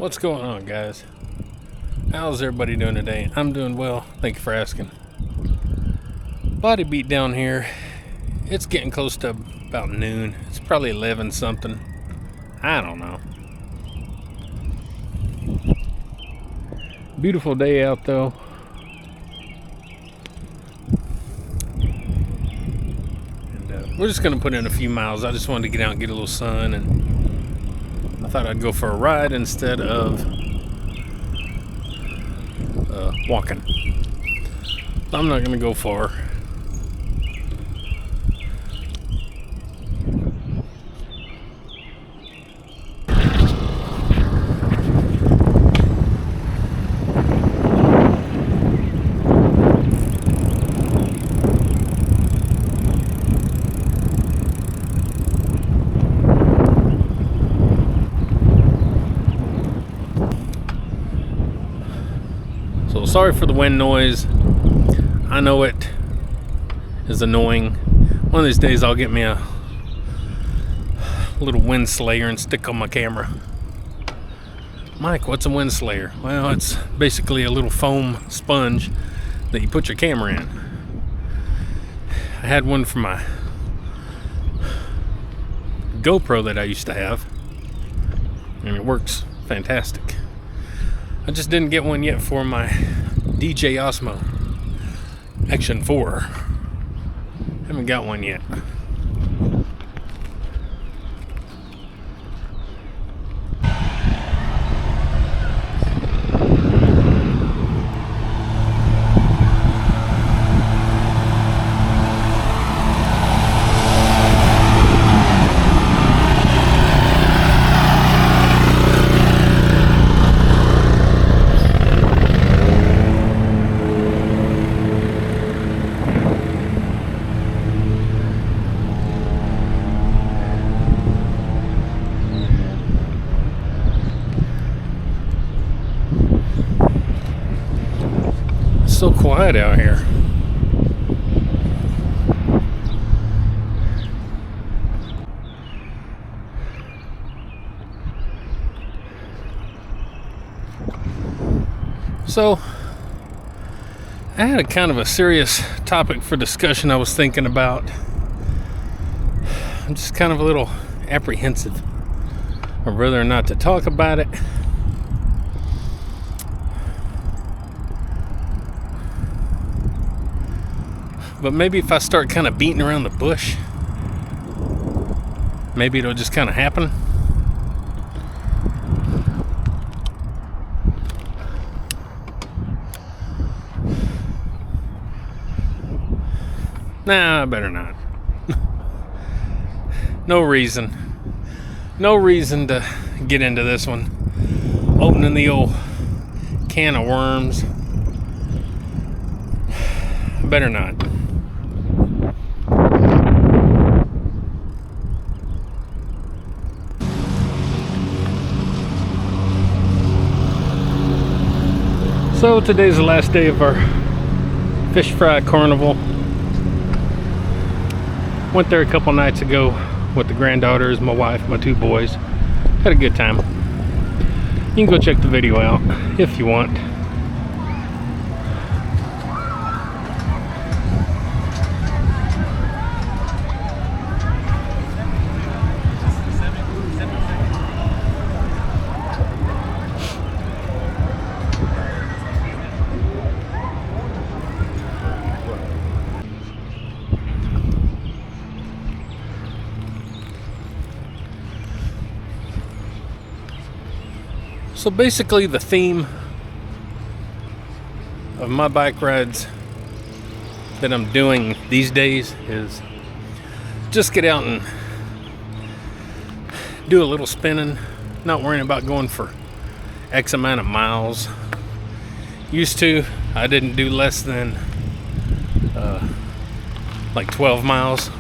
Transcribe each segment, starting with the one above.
What's going on, guys? How's everybody doing today? I'm doing well. Thank you for asking. Body beat down here. It's getting close to about noon. It's probably 11 something. I don't know. Beautiful day out though. And we're just gonna put in a few miles. I just wanted to get out and get a little sun, and I thought I'd go for a ride instead of walking. I'm not gonna go far. So sorry for the wind noise. I know it is annoying. One of these days I'll get me a little wind slayer and stick on my camera. Mike, what's a wind slayer? Well, it's basically a little foam sponge that you put your camera in. I had one for my GoPro that I used to have, and it works fantastic. I just didn't get one yet for my DJI Osmo Action 4. Haven't got one yet. So quiet out here. So I had a kind of a serious topic for discussion I was thinking about. I'm just kind of a little apprehensive of whether or not to talk about it. But maybe if I start kind of beating around the bush, maybe it'll just kind of happen. Nah, I better not. No reason to get into this one. Opening the old can of worms. I better not. So today's the last day of our fish fry carnival. Went there a couple nights ago with the granddaughters, my wife, my two boys. Had a good time. You can go check the video out if you want. So basically the theme of my bike rides that I'm doing these days is just get out and do a little spinning, not worrying about going for X amount of miles. Used to, I didn't do less than like 12 miles.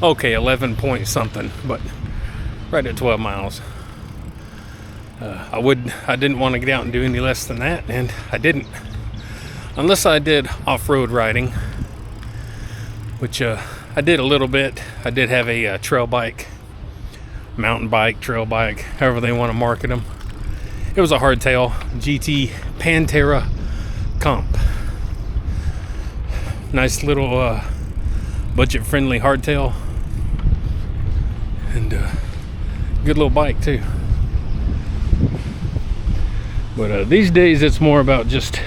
Okay, 11 point something, but right at 12 miles. I didn't want to get out and do any less than that, and I didn't. Unless I did off-road riding, which I did a little bit. I did have a trail bike mountain bike, trail bike, however they want to market them. It was a hardtail GT Pantera Comp. Nice little budget-friendly hardtail, and good little bike too. But these days it's more about just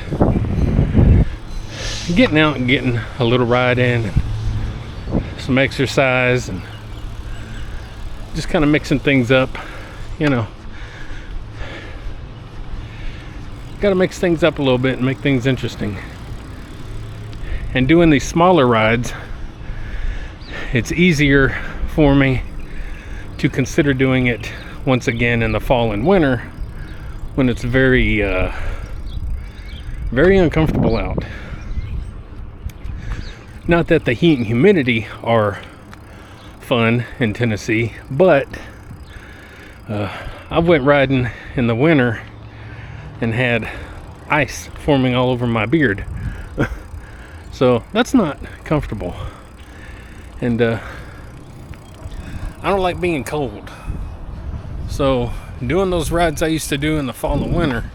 getting out and getting a little ride in, and some exercise, and just kind of mixing things up, you know. Got to mix things up a little bit and make things interesting. And doing these smaller rides, it's easier for me to consider doing it once again in the fall and winter, when it's very uncomfortable out. Not that the heat and humidity are fun in Tennessee, but I went riding in the winter and had ice forming all over my beard. So that's not comfortable. And I don't like being cold. So doing those rides I used to do in the fall and winter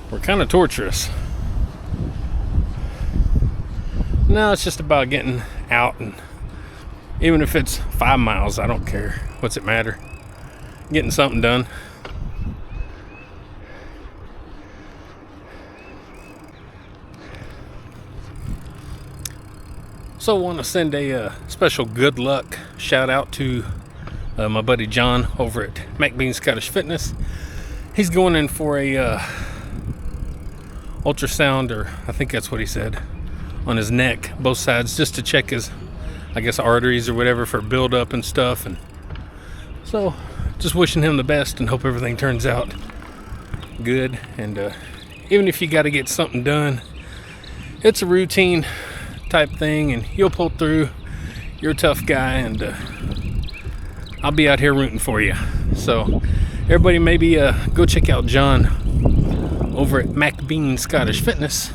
were kind of torturous. Now it's just about getting out, and even if it's 5 miles, I don't care. What's it matter? Getting something done. So I want to send a special good luck shout out to my buddy John over at MacBean Scottish Fitness. He's going in for a ultrasound, or I think that's what he said, on his neck, both sides, just to check his, I guess, arteries or whatever for buildup and stuff. And so just wishing him the best and hope everything turns out good. And even if you got to get something done, it's a routine type thing, and you'll pull through. You're a tough guy, and I'll be out here rooting for you. So everybody, maybe go check out John over at MacBean Scottish Fitness.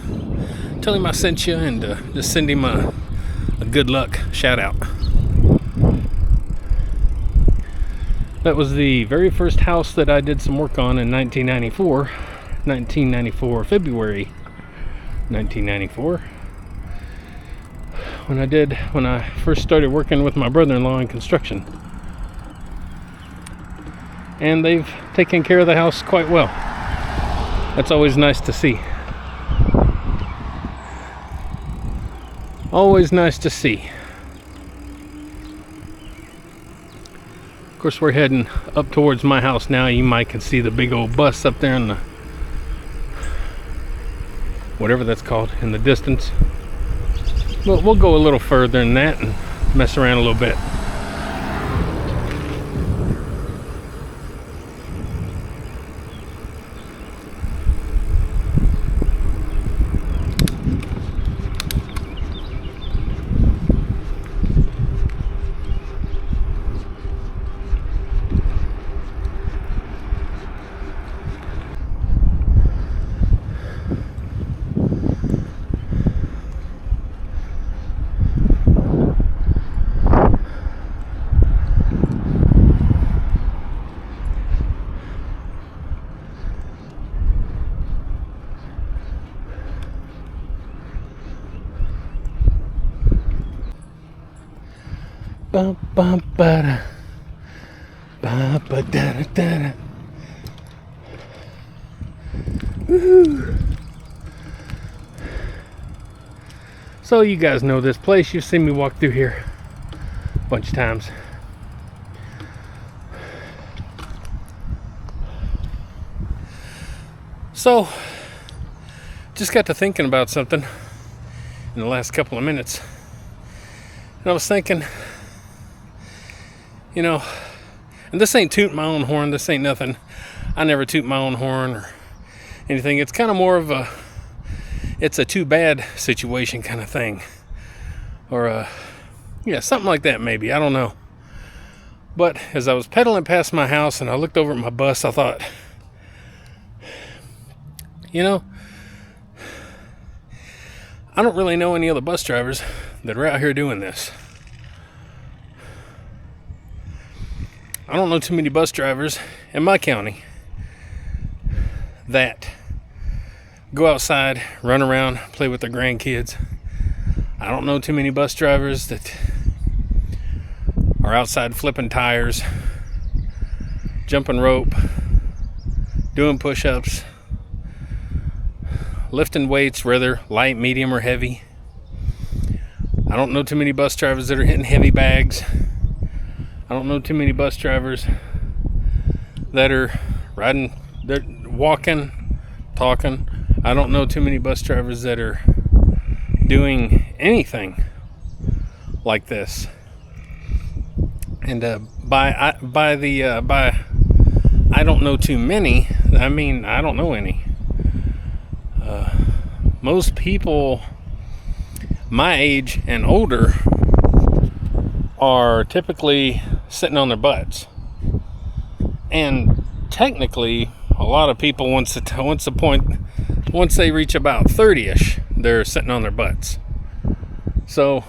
Tell him I sent you, and just send him a good luck shout out. That was the very first house that I did some work on in 1994, February 1994. When I first started working with my brother-in-law in construction. And they've taken care of the house quite well. That's always nice to see. Always nice to see. Of course, we're heading up towards my house now. You might can see the big old bus up there in the, whatever that's called, in the distance. But we'll go a little further than that and mess around a little bit. Bum bum ba da ba da da da. Woohoo! So you guys know this place. You've seen me walk through here a bunch of times. So just got to thinking about something in the last couple of minutes, and I was thinking, you know, and this ain't tooting my own horn, this ain't nothing, I never toot my own horn or anything. It's kind of more of a, it's a too bad situation kind of thing, or yeah, something like that maybe, I don't know. But as I was pedaling past my house and I looked over at my bus, I thought, you know, I don't really know any other bus drivers that are out here doing this. I don't know too many bus drivers in my county that go outside, run around, play with their grandkids. I don't know too many bus drivers that are outside flipping tires, jumping rope, doing push-ups, lifting weights, whether light, medium, or heavy. I don't know too many bus drivers that are hitting heavy bags. I don't know too many bus drivers that are riding, they're walking, talking. I don't know too many bus drivers that are doing anything like this. And by I don't know too many, I mean I don't know any. Most people my age and older are typically sitting on their butts, and technically a lot of people once they reach about 30ish, they're sitting on their butts. So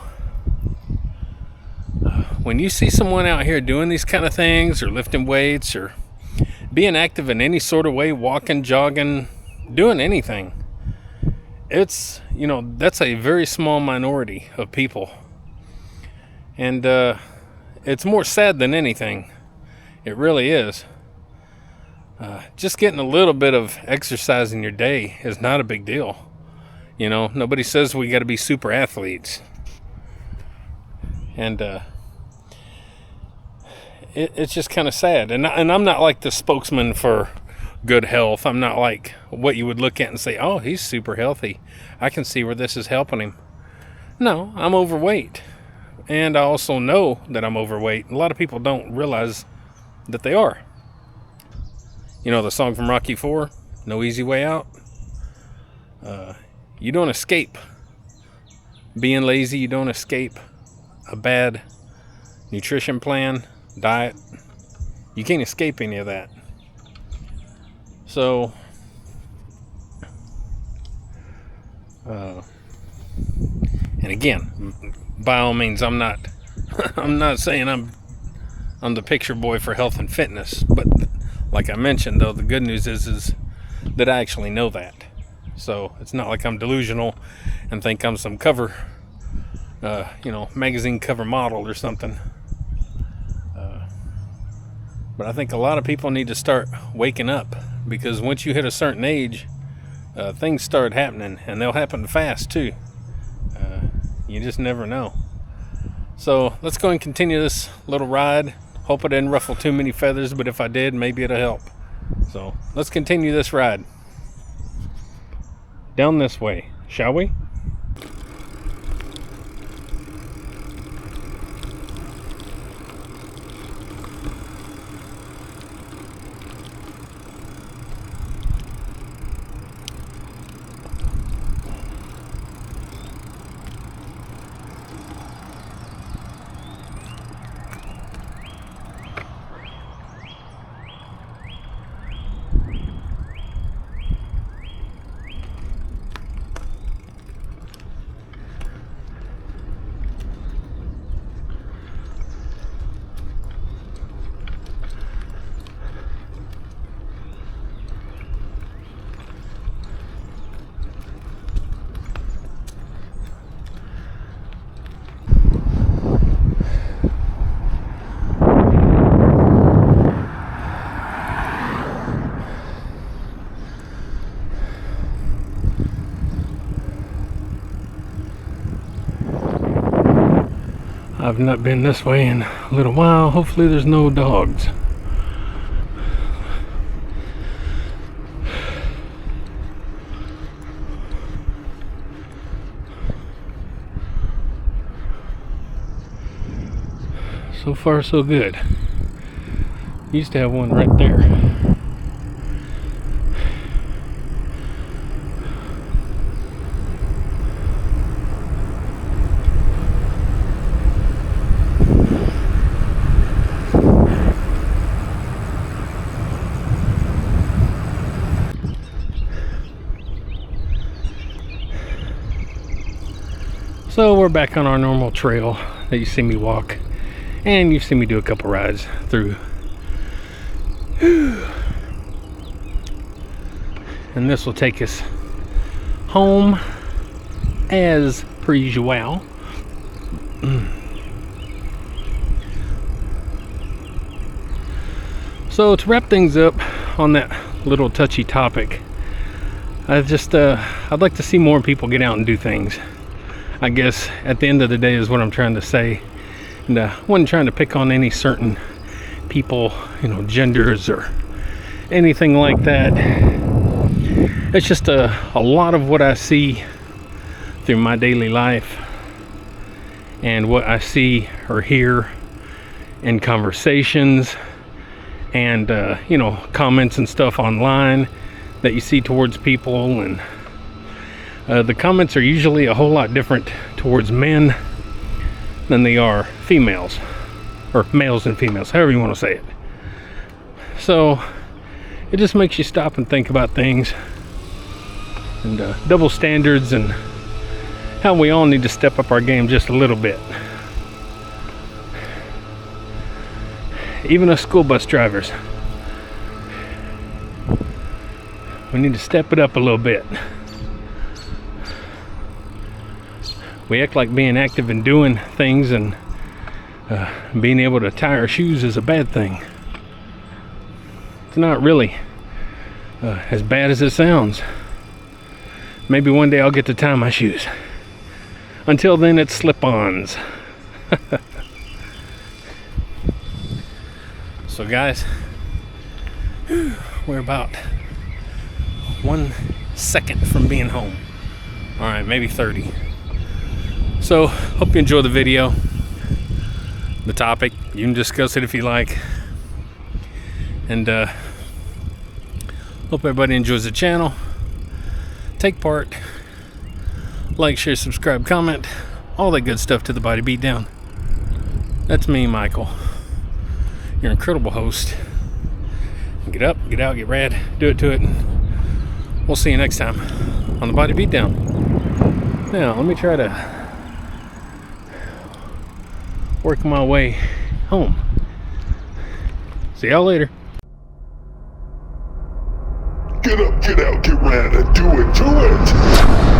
when you see someone out here doing these kind of things, or lifting weights, or being active in any sort of way, walking, jogging, doing anything, it's, that's a very small minority of people. And it's more sad than anything. It really is. Just getting a little bit of exercise in your day is not a big deal. Nobody says we got to be super athletes. And it's just kind of sad. And I'm not like the spokesman for good health. I'm not like what you would look at and say, oh, he's super healthy. I can see where this is helping him. No, I'm overweight. And I also know that I'm overweight. A lot of people don't realize that they are. The song from Rocky IV, No Easy Way Out. You don't escape being lazy. You don't escape a bad nutrition plan, diet. You can't escape any of that. So, and again, by all means, I'm not saying I'm the picture boy for health and fitness, but like I mentioned, though, the good news is that I actually know that. So it's not like I'm delusional and think I'm some cover, magazine cover model or something. But I think a lot of people need to start waking up, because once you hit a certain age, things start happening, and they'll happen fast too. You just never know. So let's go and continue this little ride. Hope I didn't ruffle too many feathers, but if I did, maybe it'll help. So let's continue this ride. Down this way, shall we? I've not been this way in a little while. Hopefully there's no dogs. So far so good. Used to have one right there. So we're back on our normal trail that you see me walk, and you've seen me do a couple rides through And this will take us home as per usual. So to wrap things up on that little touchy topic, I'd like to see more people get out and do things. I guess at the end of the day is what I'm trying to say. And I wasn't trying to pick on any certain people, genders or anything like that. It's just a lot of what I see through my daily life and what I see or hear in conversations and comments and stuff online that you see towards people, and the comments are usually a whole lot different towards men than they are females, or males and females, however you want to say it. So it just makes you stop and think about things, and double standards, and how we all need to step up our game just a little bit. Even us school bus drivers, we need to step it up a little bit. We act like being active and doing things and being able to tie our shoes is a bad thing. It's not really as bad as it sounds. Maybe one day I'll get to tie my shoes. Until then, it's slip-ons. So guys, we're about 1 second from being home. All right, maybe 30. So hope you enjoy the video, the topic. You can discuss it if you like. And hope everybody enjoys the channel. Take part. Like, share, subscribe, comment. All that good stuff to the Body Beatdown. That's me, Michael. Your incredible host. Get up, get out, get rad, do it to it. We'll see you next time on the Body Beatdown. Now, let me try to work my way home. See y'all later. Get up, get out, get rad, and do it to it!